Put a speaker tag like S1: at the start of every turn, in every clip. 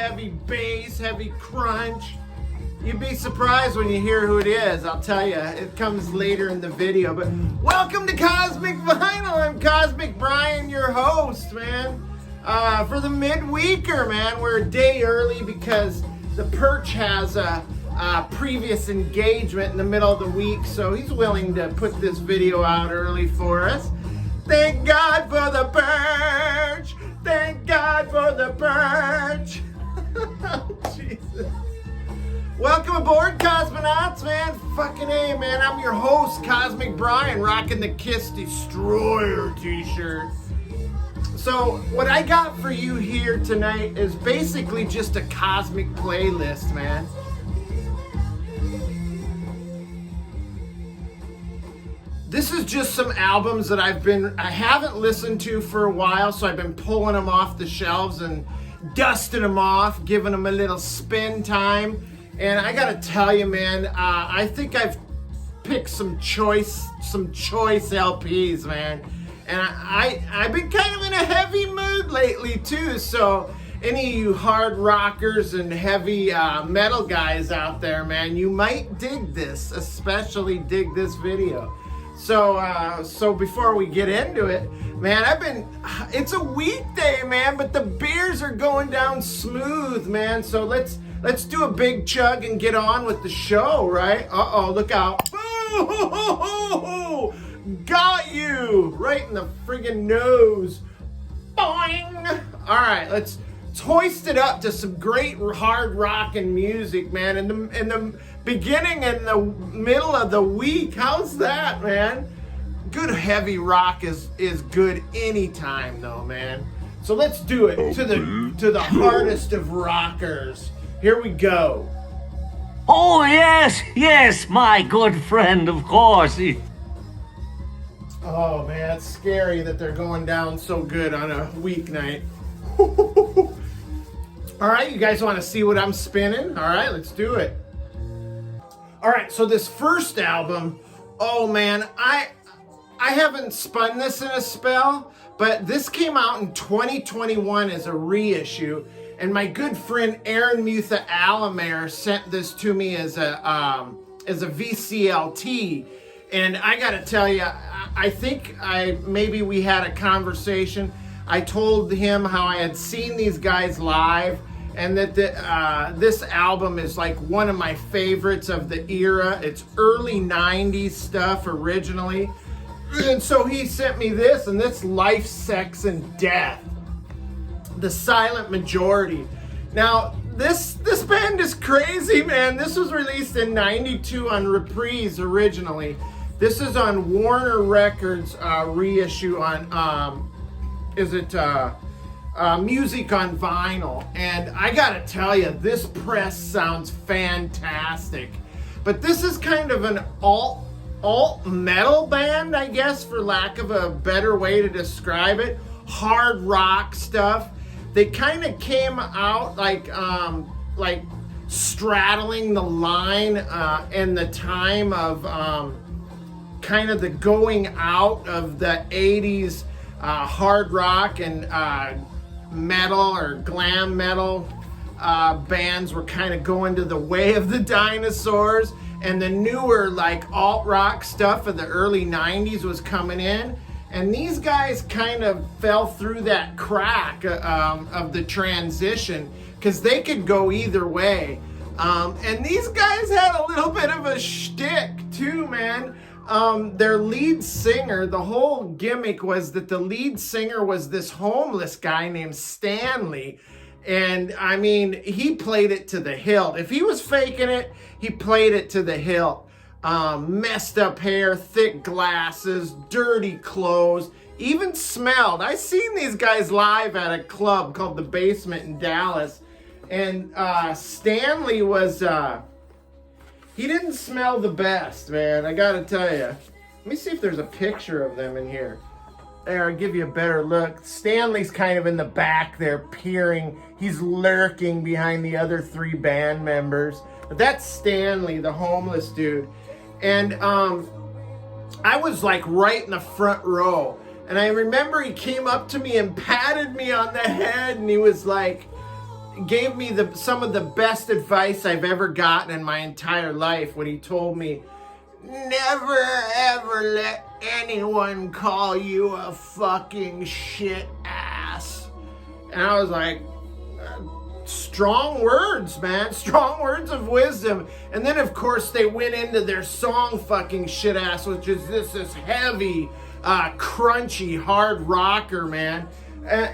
S1: heavy bass, heavy crunch. You'd be surprised when you hear who it is, I'll tell you. It comes later in the video, but welcome to Cosmic Vinyl. I'm Cosmic Brian, your host, man. For the midweeker, man, we're a day early because the Perch has a previous engagement in the middle of the week, so he's willing to put this video out early for us. Thank God for the Perch! Thank God for the Perch! Jesus. Welcome aboard, cosmonauts, man. Fucking A, man. I'm your host, Cosmic Brian, rocking the Kiss Destroyer t-shirt. So, what I got for you here tonight is basically just a cosmic playlist, man. This is just some albums that I haven't listened to for a while, so I've been pulling them off the shelves and dusting them off, giving them a little spin time. And I gotta tell you, man, I think I've picked some choice LPs, man. And I've been kind of in a heavy mood lately too. So any of you hard rockers and heavy metal guys out there, man, you might dig this, especially dig this video. So before we get into it, man, it's a weekday, man, but the beers are going down smooth, man. So let's do a big chug and get on with the show, right? Uh-oh, look out. Oh, got you right in the friggin' nose. Boing. All right, let's hoist it up to some great hard rockin' music, man. In the beginning and the middle of the week, how's that, man? Good heavy rock is good anytime, though, man. So let's do it to the hardest of rockers. Here we go.
S2: Oh, yes, my good friend, of course.
S1: Oh, man, it's scary that they're going down so good on a weeknight. All right, you guys want to see what I'm spinning? All right, let's do it. All right, so this first album, oh, man, I haven't spun this in a spell, but this came out in 2021 as a reissue. And my good friend Aaron Mutha Alamare sent this to me as a VCLT, and I gotta tell you, I think maybe we had a conversation. I told him how I had seen these guys live, and that this album is like one of my favorites of the era. It's early '90s stuff originally, and so he sent me this, and this Life, Sex, and Death. The Silent Majority. Now, this band is crazy, man. This was released in '92 on Reprise originally. This is on Warner Records reissue on Music on Vinyl. And I gotta tell you, this press sounds fantastic. But this is kind of an alt metal band, I guess, for lack of a better way to describe it. Hard rock stuff. They kind of came out like straddling the line in the time of kind of the going out of the 80s hard rock and metal or glam metal bands were kind of going to the way of the dinosaurs, and the newer like alt rock stuff of the early 90s was coming in. And these guys kind of fell through that crack of the transition because they could go either way. And these guys had a little bit of a shtick too, man. Their lead singer, the whole gimmick was that the lead singer was this homeless guy named Stanley. And I mean, he played it to the hilt. If he was faking it, he played it to the hilt. Messed up hair, thick glasses, dirty clothes, even smelled. I seen these guys live at a club called The Basement in Dallas, and Stanley was, he didn't smell the best, man, I gotta tell you. Let me see if there's a picture of them in here. There, I'll give you a better look. Stanley's kind of in the back there peering. He's lurking behind the other three band members. But that's Stanley, the homeless dude. And I was like right in the front row. And I remember he came up to me and patted me on the head, and he was like, gave me some of the best advice I've ever gotten in my entire life when he told me, never ever let anyone call you a fucking shit ass. And I was like, strong words, man. Strong words of wisdom. And then, of course, they went into their song fucking shit ass, which is this heavy, crunchy, hard rocker, man.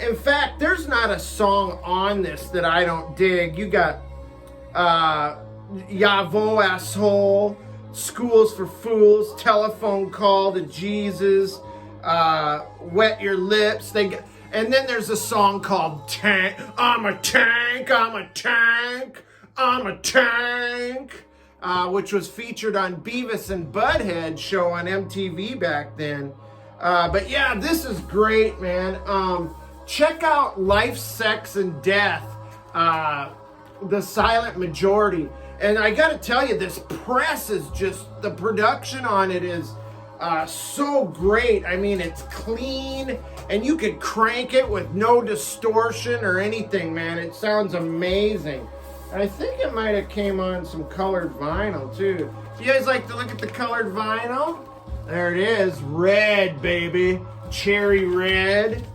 S1: In fact, there's not a song on this that I don't dig. You got Yavo Asshole, Schools for Fools, Telephone Call to Jesus, Wet Your Lips. And then there's a song called Tank. I'm a tank, I'm a tank, I'm a tank, which was featured on Beavis and Butthead show on MTV back then. But yeah, this is great, man. Check out Life, Sex, and Death, The Silent Majority. And I gotta tell you, this press is just, the production on it is so great. I mean, it's clean, and you can crank it with no distortion or anything, man. It sounds amazing. I think it might have came on some colored vinyl, too. You guys like to look at the colored vinyl? There it is, red, baby. Cherry red.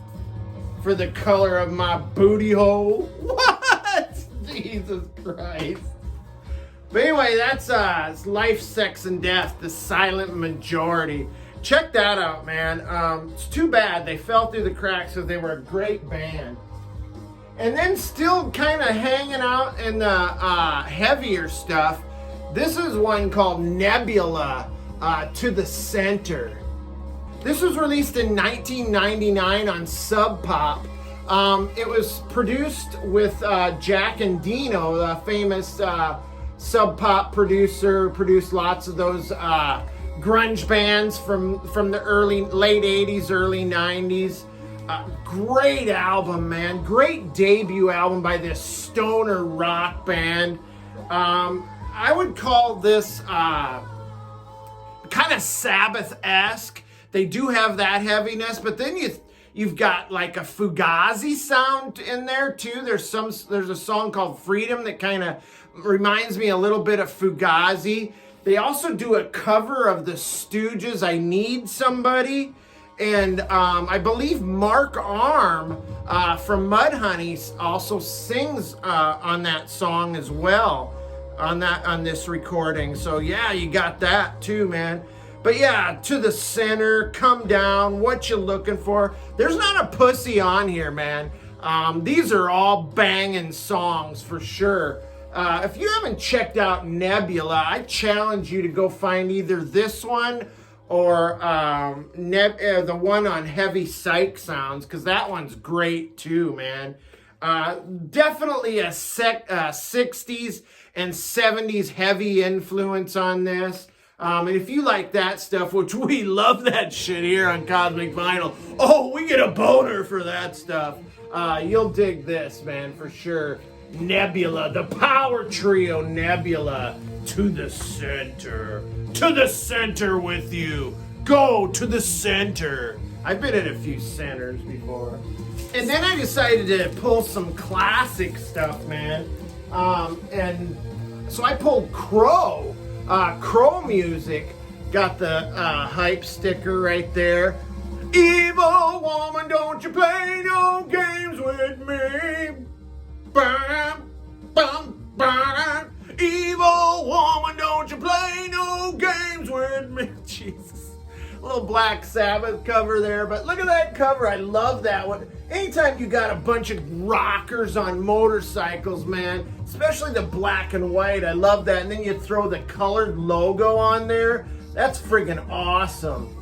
S1: For the color of my booty hole. What? Jesus Christ. But anyway, that's it's Life, Sex, and Death, The Silent Majority. Check that out, man. It's too bad they fell through the cracks because they were a great band. And then still kind of hanging out in the heavier stuff, this is one called Nebula, To the Center. This was released in 1999 on Sub Pop. It was produced with Jack and Dino, the famous Sub Pop producer, produced lots of those grunge bands from the late 80s, early 90s. Great album, man. Great debut album by this stoner rock band. I would call this kind of Sabbath-esque. They do have that heaviness, but then you've got like a Fugazi sound in there too. There's a song called Freedom that kind of reminds me a little bit of Fugazi. They also do a cover of the Stooges' I Need Somebody. And I believe Mark Arm from Mudhoney also sings on that song as well on this recording. So yeah, you got that too, man. But yeah, To the Center, Come Down, What You Looking For. There's not a pussy on here, man. These are all banging songs for sure. If you haven't checked out Nebula, I challenge you to go find either this one or the one on Heavy Psych Sounds, because that one's great too, man. Definitely a 60s and 70s heavy influence on this. And if you like that stuff, which we love that shit here on Cosmic Vinyl, oh, we get a boner for that stuff. You'll dig this, man, for sure. Nebula, the power trio Nebula, To the Center. To the center with you. Go to the center. I've been in a few centers before. And then I decided to pull some classic stuff, man. And so I pulled Crow. Crow music. Got the hype sticker right there. Evil woman, don't you play no games with me. Bam, bam, bam. Evil woman, don't you play no games with me. Jesus. A little Black Sabbath cover there, but look at that cover. I love that one. Anytime you got a bunch of rockers on motorcycles, man, especially the black and white, I love that. And then you throw the colored logo on there. That's friggin' awesome.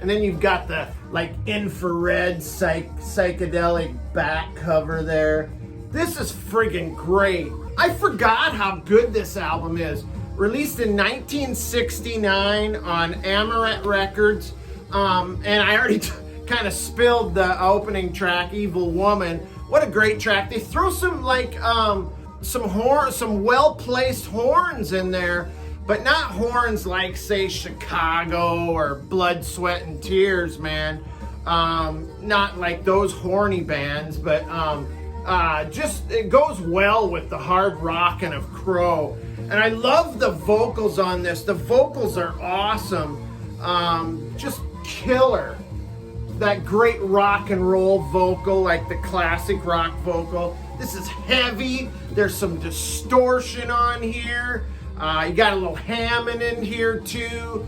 S1: And then you've got the like infrared psychedelic back cover there. This is friggin' great. I forgot how good this album is. Released in 1969 on Amaret Records. And I already kind of spilled the opening track, Evil Woman. What a great track. They throw some like some well-placed horns in there, but not horns like, say, Chicago or Blood, Sweat, and Tears, man. Not like those horny bands, but just it goes well with the hard rockin' of Crow. And I love the vocals on this. The vocals are awesome. Just killer. That great rock and roll vocal, like the classic rock vocal. This is heavy. There's some distortion on here. You got a little Hammond in here too.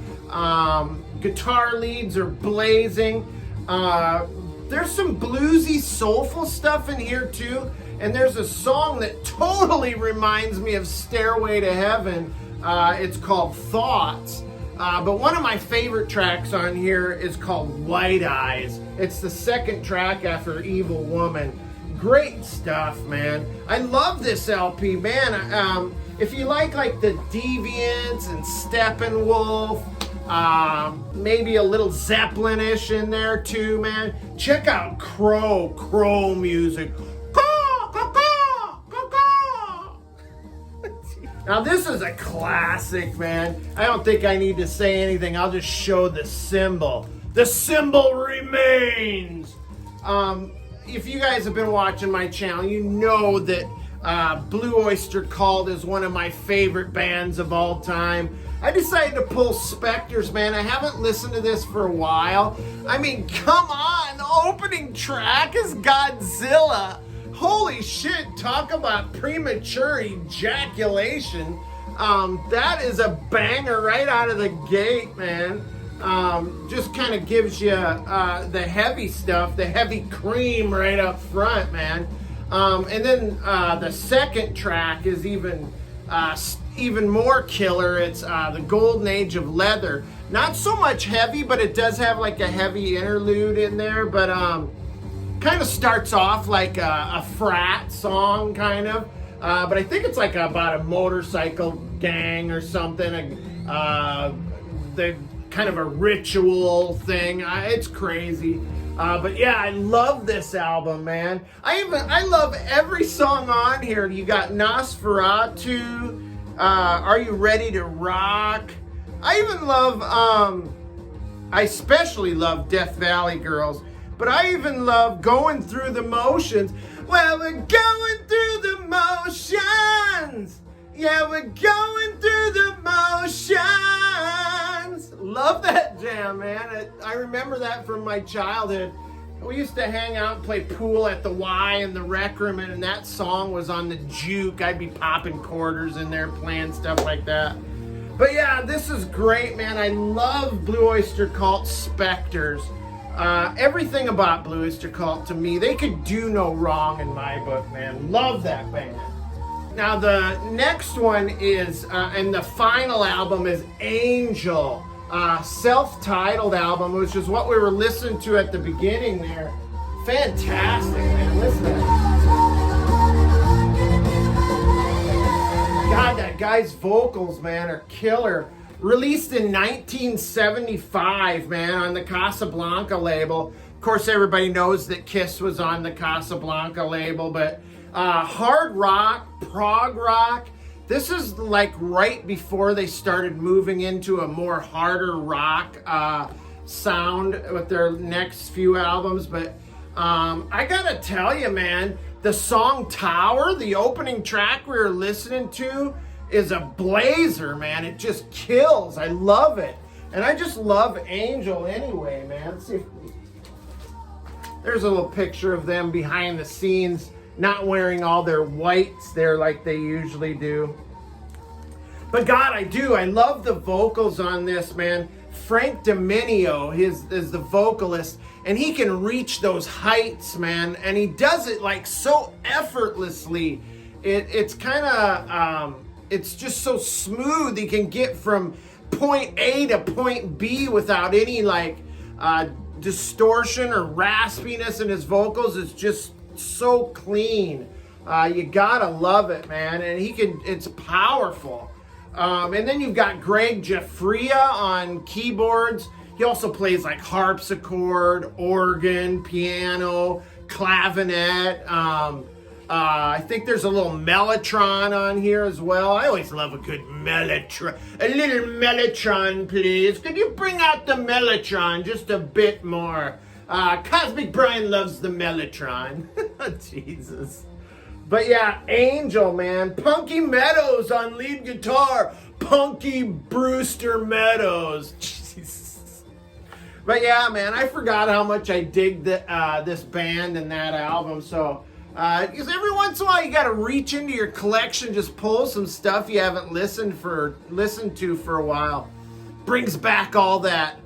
S1: Guitar leads are blazing. There's some bluesy, soulful stuff in here too. And there's a song that totally reminds me of Stairway to Heaven. It's called Thoughts. But one of my favorite tracks on here is called White Eyes. It's the second track after Evil Woman. Great stuff, man. I love this LP, man. If you like the Deviants and Steppenwolf, maybe a little Zeppelin-ish in there too, man. Check out Crow music. Now this is a classic, man. I don't think I need to say anything. I'll just show the symbol. The symbol remains. If you guys have been watching my channel, you know that Blue Oyster Cult is one of my favorite bands of all time. I decided to pull Spectres, man. I haven't listened to this for a while. I mean, come on. The opening track is Godzilla. Holy shit, talk about premature ejaculation. That is a banger right out of the gate, man. Just kind of gives you the heavy stuff, the heavy cream right up front, man. And then the second track is even more killer. It's the Golden Age of Leather. Not so much heavy, but it does have like a heavy interlude in there, but kind of starts off like a frat song, kind of. But I think it's like about a motorcycle gang or something. The kind of a ritual thing. It's crazy. But yeah, I love this album, man. I love every song on here. You got Nosferatu. Are You Ready to Rock? I even love, I especially love Death Valley Girls. But I even love Going Through the Motions. Well, we're going through the motions. Yeah, we're going through the motions. Love that jam, man. I remember that from my childhood. We used to hang out and play pool at the Y in the rec room, and that song was on the juke. I'd be popping quarters in there, playing stuff like that. But yeah, this is great, man. I love Blue Oyster Cult Spectres. Everything about Blue Oyster Cult, to me, they could do no wrong in my book, man. Love that band. Now the next one is, and the final album is Angel. Self-titled album, which is what we were listening to at the beginning there. Fantastic, man. Listen to that. God, that guy's vocals, man, are killer. Released in 1975, man, on the Casablanca label. Of course, everybody knows that Kiss was on the Casablanca label, but hard rock, prog rock. This is like right before they started moving into a more harder rock sound with their next few albums. But I gotta tell you, man, the song Tower, the opening track we were listening to, is a blazer, man. It just kills. I love it. And I just love Angel anyway, man. Let's see if there's a little picture of them behind the scenes, not wearing all their whites there like they usually do. But God, I love the vocals on this, man. Frank Dominio is the vocalist, and he can reach those heights, man. And he does it like so effortlessly. It's kind of, it's just so smooth. He can get from point A to point B without any like distortion or raspiness in his vocals. It's just so clean. You gotta love it, man. And it's powerful. And then you've got Greg Giuffria on keyboards. He also plays like harpsichord, organ, piano, clavinet. I think there's a little mellotron on here as well. I always love a good mellotron. A little mellotron, please. Could you bring out the mellotron just a bit more? Cosmic Brian loves the mellotron. Jesus. But yeah, Angel, man. Punky Meadows on lead guitar. Punky Brewster Meadows. Jesus. But yeah, man, I forgot how much I dig this band and that album. So, because every once in a while you got to reach into your collection, just pull some stuff you haven't listened to for a while. Brings back all that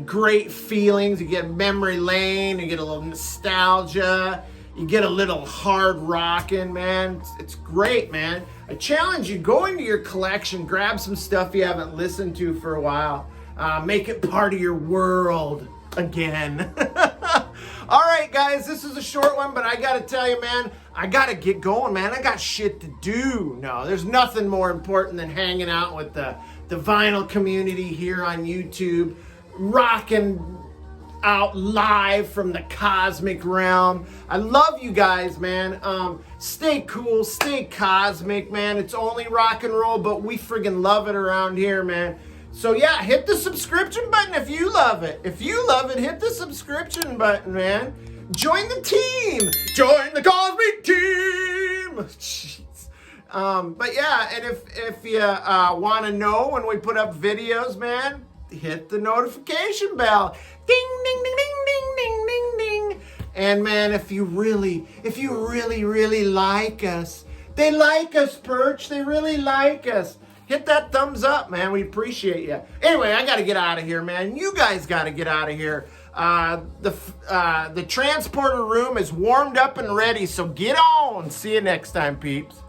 S1: great feelings. You get memory lane. You get a little nostalgia. You get a little hard rocking, man. It's great, man. I challenge you, go into your collection, grab some stuff you haven't listened to for a while. Make it part of your world again. All right, guys, this is a short one, but I got to tell you, man, I got to get going, man. I got shit to do. No, there's nothing more important than hanging out with the vinyl community here on YouTube, rocking out live from the cosmic realm. I love you guys, man. Stay cool, stay cosmic, man. It's only rock and roll, but we friggin' love it around here, man. So yeah, hit the subscription button if you love it. If you love it, hit the subscription button, man. Join the team. Join the cosmic team. Jeez. But yeah, and if you want to know when we put up videos, man, hit the notification bell. Ding, ding, ding, ding, ding, ding, ding, ding. And man, if you really like us, they like us, Perch. They really like us. Hit that thumbs up, man. We appreciate you. Anyway, I got to get out of here, man. You guys got to get out of here. The transporter room is warmed up and ready, so get on. See you next time, peeps.